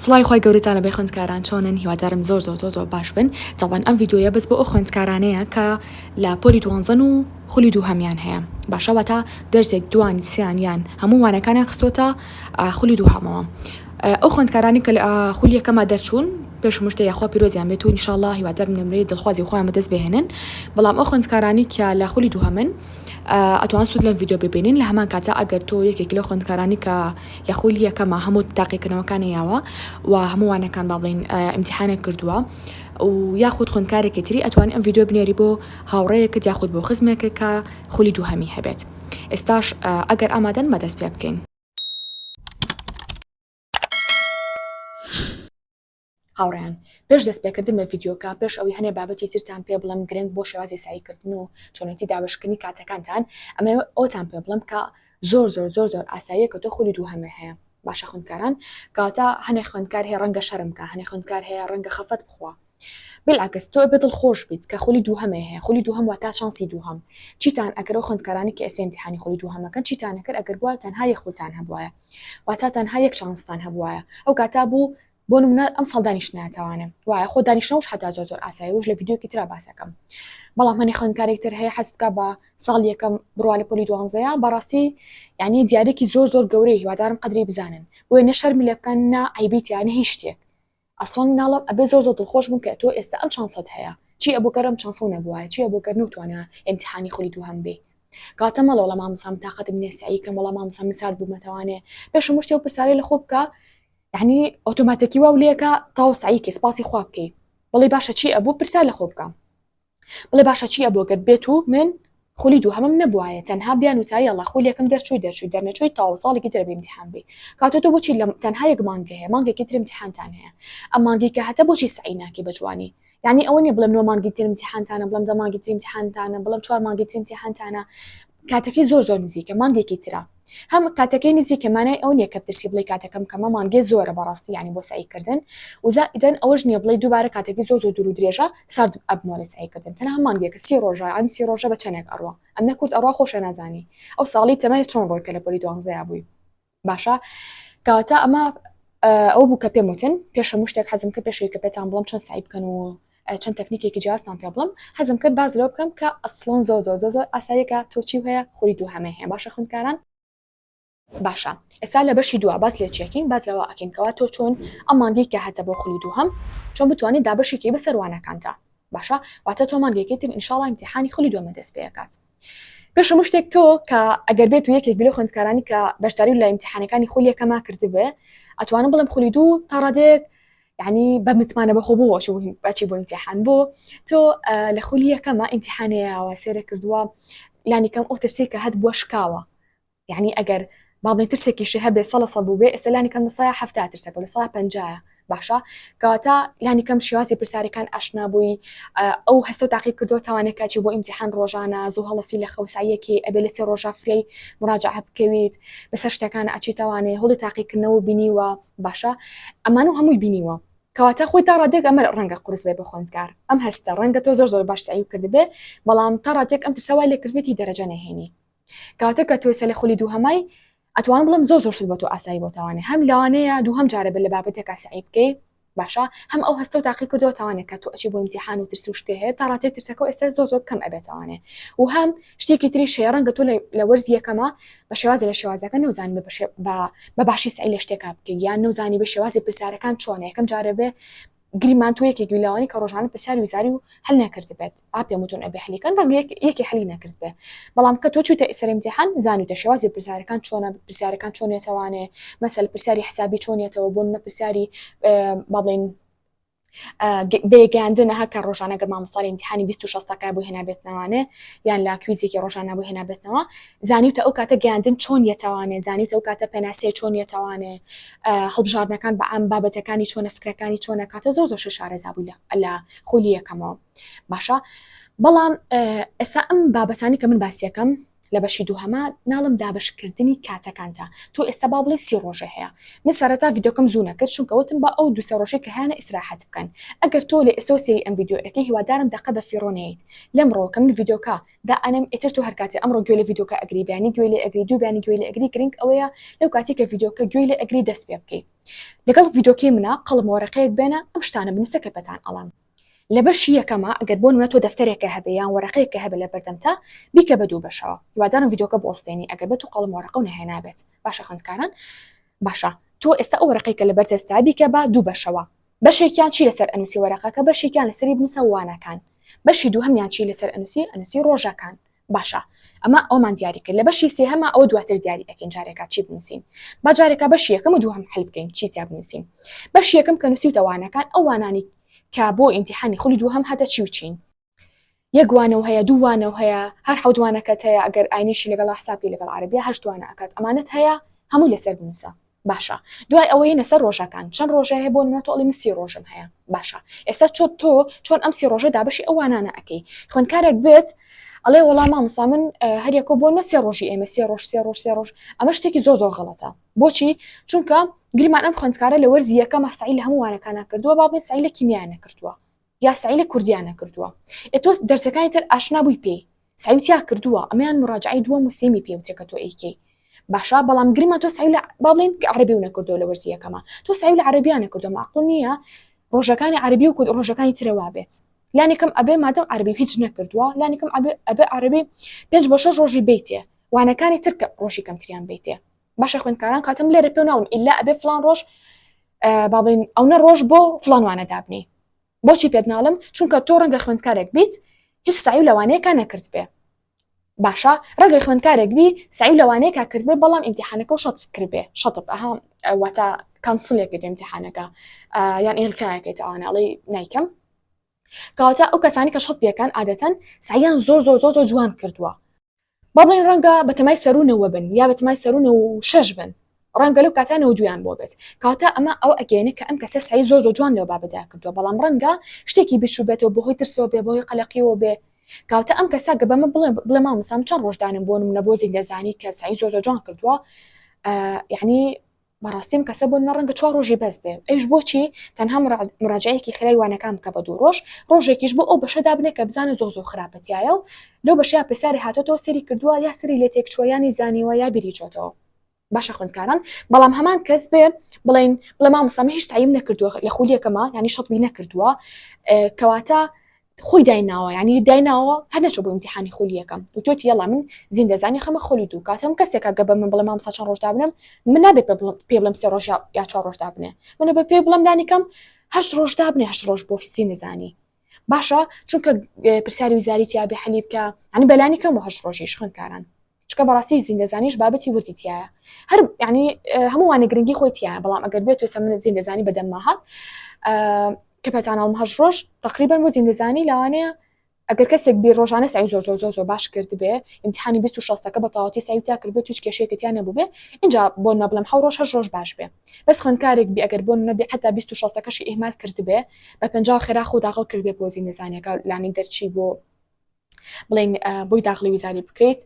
سڵای خۆی گەورەتانە بێ خوێندکاران چۆنن هیوادارم زۆر باش بن. جاوان ئەم ڤیددیوە بەس بۆ ئەو خوێندکارانەیە کە لە پۆلی دوانزەن و خولی دوو هەمیان هەیە باشەوە تا دەرسێک دوانی سیانیان هەموو وانەکانیان خستۆتە خولی دوو هەمەوە. ئەو خوێندکارانی کە خولی یەکەمە دەرچوون پێش مشتە یاخوا پیرۆزیان بێت و ئینشاءالله هیوادارم نمرەی دڵخوازی خۆیان بەدەست بهێنن. بەڵام ئەو خوێندکارانی کە لە خولی دوو هەمن ئەتوان سوود لەم ڤیددیو ببینین لە هەمان کاتە ئەگەر تۆ یەکێک لە خوێندکارانی کە لە خولی یەکەمە هەموو تاقیکردنەوەکانی یاوە و هەمووانەکان باڵین ئیمتیحانێک کردووە و یاخود خوێندکارێکی تری ئەتوان ئەم ڤیددیو بنێری بۆ هاوڕەیەکت یاخود بۆ خزمێکە کە خولی دوو هەمی هەبێت. ئێستاش ئەگەر ئامادەن بەدەست پێ بکەین. هاوڕێیان پێش دەستپێکردن بە ڤیددیۆکە پێش ئەوی هەنێ بابەتی ترتان پێ بڵم گرنگ بۆ شێوازی ساییکردن و چۆنەتی دابشکردنی کاتەکانتان ئەمە ئەوتان پێ بڵم کە زۆر ئاساییە کە تۆ خولی دوو هەمە هەیە. باشە خوێندکاران کاتە هەنێ خوێندکار هەیە ڕەنگە شەرمکە هەنێ خوێندکار هەیە ڕەنگە خەفەت بخوا. بالعکس تۆ بێ دڵخۆش بیت کە خولی دوو هەمە هەیە خولی دوو هەم واتە شانسی دوو هەم چیتان ئەگەر خوێندکارانی کە ئێستا ئیمتیحانی خولی دوو هەمەکەن چیتان ئەکرد ئەگەر بووە تەنها یەک خولتان هەبوایە واتە تەنها یەک شانستان هەبوایە ئەو کاتا بوو بۆ نمونە ئەم ساڵ دانیشتنایەتەوانێ وایە خۆ دانیشتنەوەش حتا زۆر ئاسایی وش لە ڤیددیۆکی ترا باسەکەم. بەڵام هەنێ خوێندکارێکتر هەیە حەز بکە بە ساڵ یەکەم بڕوانە پۆلی دوانزەیە بەڕاستی یعنی دیارێکی زۆر گەورەی هیوادارم قەدری بزانن بۆیە نە شەرمی لێ بکەن نە عیبیتیانە هیچ شتێک ئەسڵان ناڵم ئەبێ زۆر دڵخۆش بوون کە تۆ ئێستا ئەم چانسەت هەیە چی ئەبوو کەرم چانسە نەبووایە چی ئەبوو کەر نوتوانە ئیمتیحانی خولی دوو هەم بێ کاتە مەڵەوە لە مامۆسام تاقەتم نییە سعیکەم وەڵام مامۆسام سارد بوومەتەوانێ پێش مشتێ و پرسیارەی لە خۆ بکە يعني ئۆتۆماتیکی وا لێکە تاو سعیکی سپاسی خوا بکەی بڵێ باشە چی ئەبوو پرسیار لە خۆ بکە بڵێ باشە چی ئەبوو گەر بێت و من خولی دوو هەمم نەبووایە تەنها بیان وتایی ئەڵڵا خولی یەکەم دەرچووی دەرنەچووی تاوە ساڵێکی ترە بێ ئیمتیحان بێ کاتۆ تۆ بۆچی تەنها یەک مانگە هەیە مانگێکی تر ئیمتیحانتان هەیە ئەم مانگی کە هەتە بۆچی سعی ناکەی بە جوانی یعنی ئەوە نیە بڵێم 9 مانگی تر ئیمتیحانتانە بڵێم 10 مانگی تر ئیمتیحانتانە بڵێم 4 مانگی تر ئیمتیحانتانە کاتەکەی زۆر نزیکە مانگێکی ترە هەم کاتەکەی نزیکەمانای ئەو نییە کە ترسی بڵێ کاتەکەم کەمە مانگێ زۆرە بەڕاستی ینی بۆ سعیکردن وزائیدەن ئەوەش نییە بڵێ دووبارە کاتێکی زۆر دوور و درێژە سارد ئەبمۆڵێت سعیکردن تەنها مانگێکە 30 ڕۆژە ئەم 30 ڕۆژە بە چەندێک ئەڕوە ئەم نەکورد ئەڕوا خۆشە نازانی ئەو ساڵی تەمەنێت چۆن ڕۆیکە لە پۆلی دوانزەیە بووی باشە کەواتە ئەمە ئەو بوو کە پێم وتن پێشە شتێک حەزم کە پێشەوەی کە پێتان بڵم چۆن سعی بکەن و چەند تەکنیکێکی جیاستان پێ بڵم حەزم کرد باز لەوە بکەم کە ئەسڵۆن زۆر ئاساییەکە تۆچی هەیە خولی دوو هەمە هەیە باشە خوێندکاران باشە ئێستا لە بەشی دووە باز لێ چێکین بازەوە ئەکەینکەوە تۆ چۆن ئەم مانگی کە هەتە بۆ خولی دوو هەم چۆن بتوانێت دابشێکی بەسەروانەکانتە باشە واتە تۆ مانگێکی تر ئینشاڵڵا ئیمتیحانی خولی دووەمە دەست پێکات پێش شتێک تۆ کە ئەگەر بێت و یەکێک بیلە خوێندکارانی کە بەشداری لە ئیمتیحانەکانی خولی یەکەما کردبێ ئەتوانم بڵم خولی دوو تا ڕادێک يعني بمتمانە بەخۆ بۆ باچی بۆ ئیمتیحان بۆ تۆ لە خولی یەکەمە ئیمتیحانەیەوە سێرە کردووە لانی کەم ئەو ترسی کە هەت بووە شکاوە يعني ئەگەر باڵێ ترسێکیشی هەبێ سەڵ بوو بێ ئێستا لانی کەم لە 70 ترسەکە لە 50 باشە کەواتە لانی کەم شێوازی پرسیارەکان ئاشنا بووی ئەو هەستە و تاقیق کردو تاوانێکاتی بۆ ئیمتیحان ڕۆژانە زوو هەڵەسی لە خەوساییەکی ئەبێ لە 3 ڕۆژە فری مراجعە بکەویت بەسەر شتەکان ئەچیتەوانێ هەڵی تاقیکردنەوە بینیوە باشە ئەمان و هەمووی بینیوە کەواتە خۆی تا ڕادێک ئەمە ڕەنگە قورس بێ بە خوێندکار ئەم هەستە ڕەنگە تۆ زۆر باش سعی کردبێ بەڵام تا ڕاتێک ئەم ترسەوای لێ کردبێتی دەرەجە نەهێنی کەواتە کە تۆ سە لە خولی دوو هەمای ئەتوان بڵم زۆر شت بۆ تۆ ئاسایی بۆ تاوانێ هەم لەوانەیە دوو هەم جارە بێ لە بابەتێکا سعی بکەی باشە هەم ئەو هەستە و تاقیق کردەوە تاوانێت کە تۆ ئەچی بۆ ئیمتیحان و ترسی و شتێ هەیە تا ڕاتێک ترسەکە ئێستا زۆر کەم ئەبێتوانێ و هەم شتێکی تری شەیە ڕەنگە تۆ لە وەرزی یەکەمە بە شێوازی لە شێوازەکە نەوزانی بە باشی سعی لە شتێکا بکەی یان نەوزانی بە شێوازی پرسیارەکان چۆنە یەکەم جارە بێ گریمان تو یەکێک ویلاوانی کە ڕۆژانە پرسیار ویزاری و هەل نەکرد بێت ئاپێ متون ئەبێ حلیکەن ڕەنگە یەکی حلی نەکرد بێ بەڵام کە تۆ چوتە ئیسەر ئیمتیحان زانیتە شێوازی پرسیارەکان چۆنە پرسیارەکان چۆنێتەوانێ مەسەل پرسیاری حسابی چۆنیێتەوە بۆ نە پرسیاری باڵێن بێگەاندنە هەکە ڕۆژانە گە مامۆستای ئیمتیحانی 26 بۆ هێنا بێتنەوانێ یان لا کویزێکی ڕۆژانە بۆ هێنا بێتنەوە زانیوتە ئەو کاتە گەاندن چۆن یەتەوانێ زانیوتە ئەو کاتە پێناسێ چۆن یەتەوانێ هەڵبژاردنەکان بە ئەم بابەتەکانی چۆنە فکرەکانی چۆنە کاتە زۆر شارەزابووی لە خولی یەکەمەوە باشە بەڵام ئێستا ئەم بابەتانی کە من باسیەکەم لە بەشی دووهەمە ناڵم دابشکردنی کاتەکانتە تۆ ئێستا با بڵێ 30 ڕۆژە هەیە من سەرەتا ڤیدیۆکەم زوو نەکرد چونکەوتم بە ئەو 2 ڕۆژەی کە هیانە ئیسراحەت بکەن ئەگەر تۆ لە ئێستا سێری ئەم ڤیدیۆەکەی هیوادارم دەقە بە فیڕۆنەیت لەمڕۆ کە من ڤیدیۆکە دا ئەنم ئێتر تۆ هەر کاتێ ئەمڕۆ گوێ لە ڤیدیۆکە ئەگری بیانی گوێ لێ ئەگری دوو بیانی گوێ لێ ئەگری گرنگ ئەوەیە لەو کاتی کە ڤیدیۆکە گوێ لێ ئەگری دەست پێ بکەیت لەگەڵ ڤیدیۆکەی منە قەڵم وەرەقەیەک بێنە ئەم شتانە بنووسە کە پێتان ئەڵام لە بەشی یەکەمە ئەگەر بۆ نمونە تۆ دەفتەرێکە هەبێ یان وەرەقەیەکە هەبێ لە بەردەمتا بیکە بە دوو بەشەوە هیوادارم ڤیدیۆکە بۆستێنی ئەگەر بێت و قەڵم وەرەقە و نەهێنابێت باشە خوێندکاران باشە تۆ ئێستا ئەو وەرەقەی کە لە بەرتەستا بیکە بە دوو بەشەوە بەشێکیان چی لەسەر ئەنووسی وەرەقەکە بەشێکیان لەسەری بنووسە وانەکان بەشی دووهەمیان چی لەسەر ئەنووسی ڕۆژەکان باشە ئەمە ئەومان دیاری کرد لە بەشی سێهەمە ئەوە دواتر دیاری ئەکەین جارێکا چی بنووسین با جارێکا بەشی یەکەم و دووهەم حل بکەین چی تیا بنووسین بەشی یەکەم کە نووسیوتە وانەکان ئەو وانانی کە بۆ ئیمتیحانی خولی دووهەم هاتە چی و چین یەک وانە هەیە دوو وانە هەیە هەر حەوت وانەکەت هەیە ئەگەر ئاینیشی لەگەڵ حسابی لەگەڵ عەرەبیە هەشت وانە ئەکات ئەمانەت هەیە هەموو لەسەر بنووسە باشە دوای ئەوەی لەسەر ڕۆژەکان چەند ڕۆژە هەیە بۆ نمونە تۆ ئەڵی من 30 ڕۆژم هەیە باشە ئێستا تۆ چۆن ئەم 30 ڕۆژە دابەشی ئەو وانانە ئەەکەی خوێندکارێک بێت ئەڵێ وەڵام مامۆستا من هەریەکە بۆ نە 3 ڕۆژی ئێمە 3 ڕۆژ ئەمە شتێکی زۆر غەڵەتە بۆچی چونکە گریمان ئەم خوێندکارە لە وەرزی یەکەمە سعی لە هەموو وانەکانە کردووە با بڵێن سعی لە کیمیانە کردووە یا سعی لە کوردیانە کردووە تۆ دەرسەکانی تر ئاشنا بووی پێی سعیوتیا کردووە ئەمەیان مراجعی دووەم و سێمی پێوتێکە تۆ ئەیکەی باشە بەڵام گریمان تۆ سعی لە با بڵێن عەرەبی و نەکردووە لە وەرزی یەکەمە تۆ سعی لە عەرەبیانە کردووە معقول نییە ڕۆژەکانی عەرەبی و ڕۆژەکانی ترەوە بێت لانیکەم ئەبێ مادەم عەرەبی هیچ نەکردووە لانیکەم ئەبێ عەرەبی 5 بۆ 6 ڕۆژی بیتێ وانەکانی تر کە ڕۆژی کەمتریان بیتێ باشە خوێندکاران کاتم لێرە پێ ناڵم ئیلا ئەبێ فلان ڕۆژ با بڵێن ئەو نە ڕۆژ بۆ فلان وانە دابنی بۆچی پێت ناڵم چونکە تۆ ڕەنگە خوێندکارێک بیت هیچ سعی لەوانەیەکە نەکرد بێ باشە ڕەنگە خوێندکارێک بی سعی لەوانەیەکە کرد بێ بەڵام ئیمتیحانەکە و شەط کرد بێ شەطب ئەها واتە کانسڵێکێت ئیمتیحانەکە یان ئێلکایەکەیت ئەوانە ئەڵێ نایکەم کەواتە ئەو کەسانی کە شەط پێکەن عادەتەن سعیان زۆر جوان کردووە با بڵێن ڕەنگە بەتەمای سەرونەوە بن یا بەتەمای سەرونەوە و 6 بن ڕەنگە لەو کاتانەوە دویان بۆ بێت کەواتە ئەمە ئەو ئەگەێنێ کە ئەم کەسە سعی زۆر جوان لەو بابەدا کردووە بەڵام ڕەنگە شتێکی بیچوو بێتەوە بەهۆی ترسەوە بێ بەهۆی قەلەقیەوە بێ کەواتە ئەم کەسا گە بەمە بڵێ مامۆستا چەند ڕۆژدانم بۆ نمونە بۆ زیندەزانی کە سعی زۆر جوان کردووە یعنی بەڕاستیم کەسە بۆ ڕەنگە 4 ڕۆژی بەس بێ ئەیش بۆچی تەنها مراجعەیەکی خێرای وانەکان بکە بە 2 ڕۆژ ڕۆژێکیش بۆ ئەو بەشەدا بنێ کە بزانە زۆر خراپەتیایە و لەو بەشەیە پرسیاری هاتۆتەوە سەری کردووە یا سری لێ تێکچووەیانی زانیوە یا بیری چۆتەوە باشە خوێندکاران بەڵام هەمان کەس بێ بڵێن مامۆستا من هیچ سعیم نەکردووە لە خولیەکەمە ینی شەطبی نەکردووە کەواتە خۆی دایناوە ینی دایناوە هەر نەچۆ بۆ ئیمتیحانی خولی یەکەم و تۆتی یەڵا من زیندەزانی خەمە خۆلی دوو کاتم کەسێکە گە بە من بڵێ مامۆستا چەند ڕۆژ دابنم من نابێ پێ بڵێم 3 ڕۆژ یا 4 ڕۆژ دابنێ منە بە پێ بڵێم دانیکەم 8 ڕۆژ دابنێ 8 ڕۆژ بۆ زیندەزانی باشە چونکە پرسیاری ویزاریتیا بێ حەلی بکە ینی بەلانی کەم و 8 ڕۆژیش خوێندکاران چکە بەڕاستی زیندەزانیش بابەتی وردیتیایە هەر ینی هەموو وانە گرنگی خۆی تایە بەڵام ئەگەر بێت توێسە من زیندەزانی بەدەم ماهات کە پێتانەڵم 8 ڕۆژ تقریبا بۆ زیندەزانی لەوانەیە ئەگەر کەسێک بێ ڕۆژانە سعی زۆر باش کرد بێ ئیمتیحانی 26ەکە بە تەواوەتی سعی تا کرد بێت توش کێشەیەکیان نەبوو بێ اینجا بۆ نەبڵم 7 ڕۆژ 8 ڕۆژ باش بێ بەس خوێندکارێک بێ ئەگەر بۆ نەبێ حتا 26ەکەشی ئیهمال کرد بێ بە 50 خێرا خۆ داخڵ کرد بێ بۆ زیندەزانیەکە لانی دەرچی بۆ بڵێن بۆی داخلی ویزاری بکرێت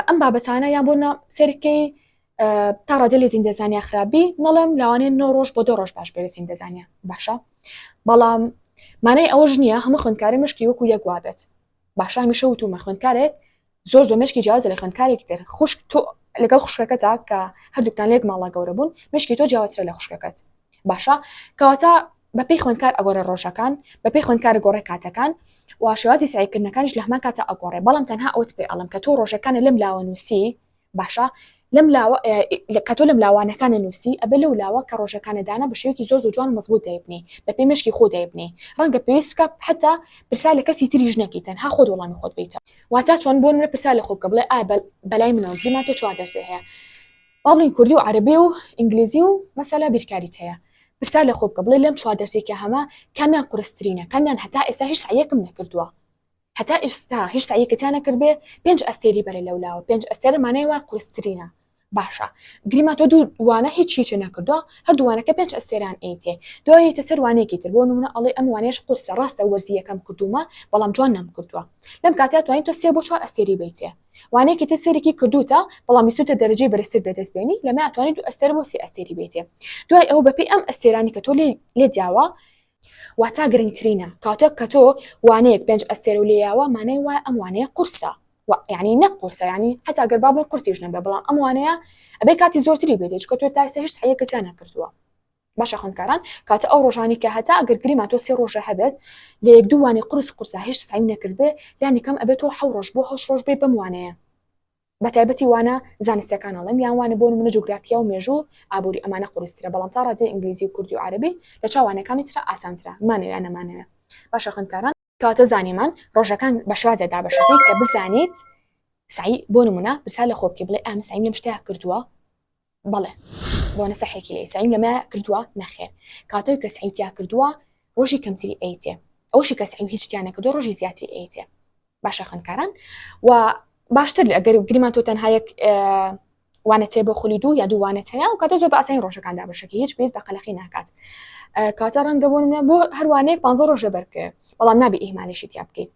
ئەم بابەتانە یان بۆ سەرکەی تا ڕادە لێ زیندەزانیا خراپی نەڵێم لەوانەیە 9 ڕۆژ بۆ 2 ڕۆژ باش بێ زیندەزانیا باشە بەڵام مانای ئەوەش نییە هەموو خوێندکاری مشکی وەکو یەک وابێت باشە هەمیشە وتومە خوێندکارێک زۆر مشکی جیاوازە لە خوێندکارێک تر خوشک تۆ لەگەڵ خوشکەکەتا کە هەردووکتان لێک ماڵا گەورە بوون مشکی تۆ جیاوازترە لە خوشکەکەت باشە کەواتە بەپێی خوێندکار ئەگۆڕێ ڕۆژەکان بەپێی خوێندکار گۆڕێ کاتەکان و شێوازی سعیکردنەکانیش لە هەمان کاتە ئەگۆڕێ بەڵام تەنها ئەوت پێ ئەڵم کە تۆ ڕۆژەکانە لەم لاوە نووسی باشە لەم لاوە کە تۆ لەم لاوانەکانە نووسی ئەبێ لەو لاوە کە ڕۆژەکانەدانە بە شێوەیەکی زۆر جوان مەزبوط دەیبنی بەپێی مشکی خۆ دەیبنی ڕەنگە پێویستکە حتا پرسا لە کەسی تریژ نەکەی تەنها خۆت وەڵامی خۆت بیتە واتە چۆن بۆ منە پرسا لە خۆ بکە بڵێ ئایا بەلای منەوە دیما تۆ چوار دەرسێ هەیە با بڵین کوردی و عەرەبی و ئینگلیزی و مەسەلا بیرکاریت هەیە پرسا لە خۆ بکە بڵێ لەم چوار دەرسێکە هەمە کامیان قورسترینە کامیان هەتا ئێستا هیچ سعیەکم نەکردووە هەتا ئێستا هیچ سعیەکەتیان نەکرد بێ 5 ئەستێری بەرە لەولاوە 5 ئەستێرە مانای وا قورسترینە باشە گریما تۆ دوو وانە هیچ نەکردووە هەردووانەکە 5 ئەستێران ئەیتێ دوایەتە سەر وانەیەکی تر بۆ نمونە ئەڵێ ئەم وانەیەش قورسە ڕاستە وەرزی یەکەم کردومە بەڵام جوان نەم کردووە لەم کاتیا توانین تۆ 3 بۆ 4 ئەستێری بیتێ وانەیەکی تر سەرێکی کردوتە بەڵام بیستوتە دەرەجەی بەرزتر بێدەستبێنی لەمە ئەتوانیت 2 ئەستێر بۆ 3 ئەستێری بیتێ دوای ئەوە بەپێی ئەم ئەستێرانی کە تۆ لێ داوە واتا گرنگترینە کاتێک کە تۆ وانەیەک 5 ئەستێر و لێیاوە مانای وایە ئەم وانەیە قورسە یعنی نەقورسە ینی حتا گەر بابڵێ قورسیش نەبێ بەڵام ئەم وانەیە ئەبێ کاتی زۆرتری بێت چکە تۆ تا ئێستا هیچ سعیەکەتیان نەکردووە باشە خوێندکاران کاتە ئەو ڕۆژانی کە هەتا ئەگەر گریما تۆ 3 ڕۆژە هەبێت لە 1-2 وانەی قورسە هیچ سعی نەکرد بێ یان یکەم ئەبێت تۆ 7 ڕۆژ بۆ 8 ڕۆژ بێ بەم وانەیە بەتایبەتی وانە زانستیەکان ئەڵێم یان وانە بۆ نمونە جوگرافیا و مێژوو ئابووری ئەمانە قورسترە بەڵام تا ڕادەی ئینگلیزی و کوردی و عەربی لە چاوانەکانی ترە ئاسانترە مانەوێ یان نەمانەوێ باشە خوێندکاران کاتە زانیمان ڕۆژەکان بە شێوازێدا بەشەکەی کە بزانیت سعی بۆ نمونە برسا لە خۆبکی بڵێ ئەم سعیم لەم شتەیە کردووە بەڵێ بۆ نەسەحێکی لێ سعیم لەمە کردووە نەخێر کاتەوەی کە سعیمتیا کردووە ڕۆژی کەمتری ئەیتێ ئەوشی کە سعیم هیچ شتیان نەکردووە ڕۆژی زیاتری ئەیتێ باشە خوێندکاران و باشتر ئەگەر گریمان تۆ تەنها یەک وانەت بۆ خولی دوو یا دوو وانەت هەیە و کاتە زۆر بە ئاسانی ڕۆژەکاندا بەشەکە هیچ پێویست بە قەلەقی ناکات کاتە ڕەنگە بۆ نمونە بۆ هەر وانەیەک 15 ڕۆژە بەرکێ بەڵام نابێ ئیهمالیشی تیا بکەیت